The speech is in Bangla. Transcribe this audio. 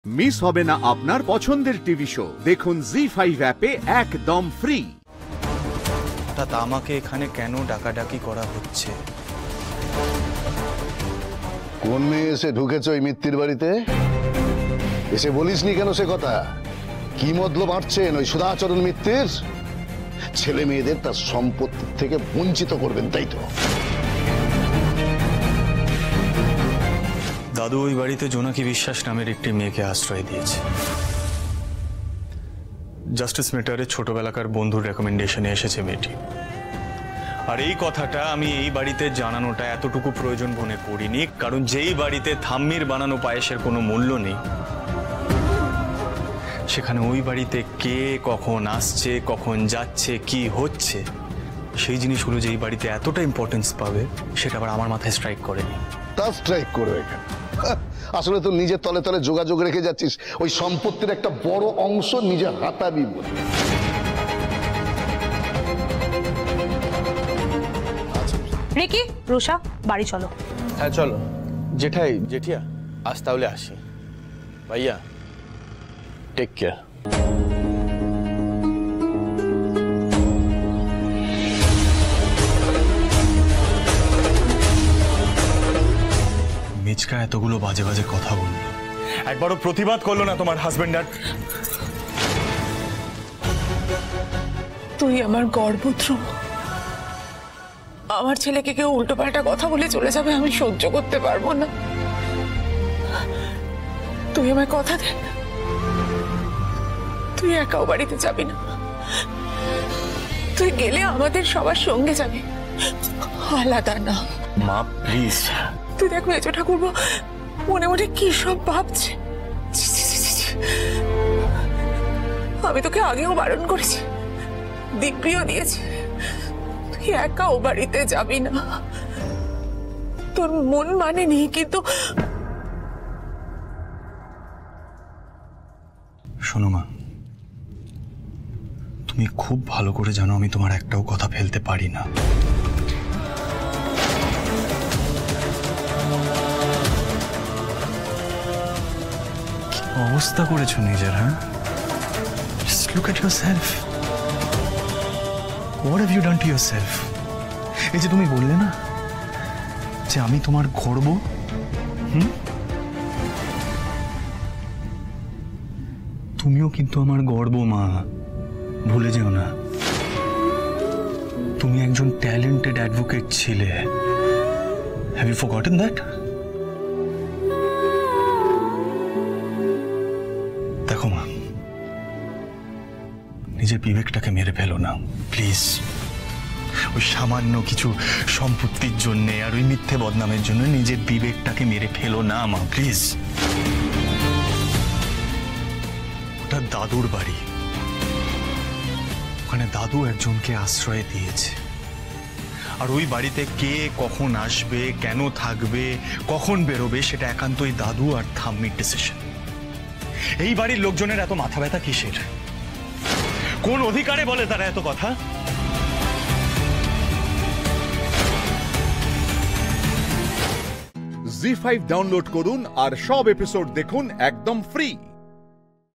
মিস হবে না আপনার পছন্দের টিভি শো। দেখুন জি5 অ্যাপে একদম ফ্রি। হঠাৎ আমাকে এখানে কেন ডাকাডাকি করা হচ্ছে? কোন মেয়ে এসে ঢুকেছ ওই মিত্তির বাড়িতে? এসে বলিসনি কেন সে কথা? কি মতলব আঁটছেন ওই সুধাচরণ মিত্তির? ছেলে মেয়েদের তার সম্পত্তি থেকে বঞ্চিত করবেন, তাই তো? দাদু ওই বাড়িতে জোনাকি বিশ্বাস নামের একটি মেয়েকে আশ্রয় দিয়েছে। জাস্টিস ম্যাটারে ছোটবেলাকার বন্ধুর রেকমেন্ডেশনে এসেছে মেয়েটি। আর এই কথাটা আমি এই বাড়িতে জানানোটা এতটুকু প্রয়োজন মনে করিনি, কারণ যেই বাড়িতে থাম্মির বানানো পায়েসের কোনো মূল্য নেই, সেখানে ওই বাড়িতে কে কখন আসছে, কখন যাচ্ছে, কি হচ্ছে, সেই জিনিসগুলো যে এই বাড়িতে এতটা ইম্পর্টেন্স পাবে সেটা আবার আমার মাথায় স্ট্রাইক করেনি। তা স্ট্রাইক করবে কেন? আসলে তো নিজের তলে তলে যোগাযোগ রেখে যাচ্ছিস ওই সম্পত্তির একটা বড় অংশ নিজের হাতাবি বলে। রিকি, রুষা, বাড়ি চলো। হ্যাঁ চলো। জেঠাই, জেঠিয়া, আজ তাহলে আসি। ভাইয়া, টেক কেয়ার। মিচকা এতগুলো বাজে বাজে কথা বললো, একবারও প্রতিবাদ করলো না তোমার হাজবেন্ড? আর তুই আমার গর্ভপুত্র, আমার ছেলেকে কেউ উল্টোপাল্টা কথা বলে চলে যাবে, আমি সহ্য করতে পারবো না। তুই আমায় কথা দে, তুই একাও বাড়িতে যাবি না। তুই গেলে আমাদের সবার সঙ্গে যাবি, আলাদা না। মা প্লিজ। তুই দেখ মেজ ঠাকুরপো মনে মনে কি সব ভাবছে। আমি তোকে আগেও বারণ করেছি, দিব্যিও দিয়েছি, তুই একাও বাড়িতে যাবি না। তোর মন মানেনি, কিন্তু শোনো মা, তুমি খুব ভালো করে জানো আমি তোমার একটাও কথা ফেলতে পারি না। কি অবস্থা করেছো নিজের? হ্যাঁ, just look at yourself. What have you done to yourself? এই যে তুমি বললে না যে আমি তোমার গর্ব, তুমিও কিন্তু আমার গর্ব মা, ভুলে যেও না। তুমি একজন ট্যালেন্টেড অ্যাডভোকেট ছিলে। Have you forgotten that? দেখো মা, নিজের বিবেকটাকে মেরে ফেলো না প্লিজ। ওই সামান্য কিছু সম্পত্তির জন্যে আর ওই মিথ্যে বদনামের জন্য নিজের বিবেকটাকে মেরে ফেলো না মা, প্লিজ। ওটা দাদুর বাড়ি, ওখানে দাদু একজনকে আশ্রয় দিয়েছে। আর ওই বাড়িতে কে কখন আসবে, কেন থাকবে, কখন বেরোবে, সেটা একান্তই দাদু আর থাম্মির ডিসিশন। এই বাড়ির লোকজনের এত মাথা ব্যথা কিসের? কোন অধিকারে বলে তারা এত কথা? জি5 ডাউনলোড করুন আর সব এপিসোড দেখুন একদম ফ্রি।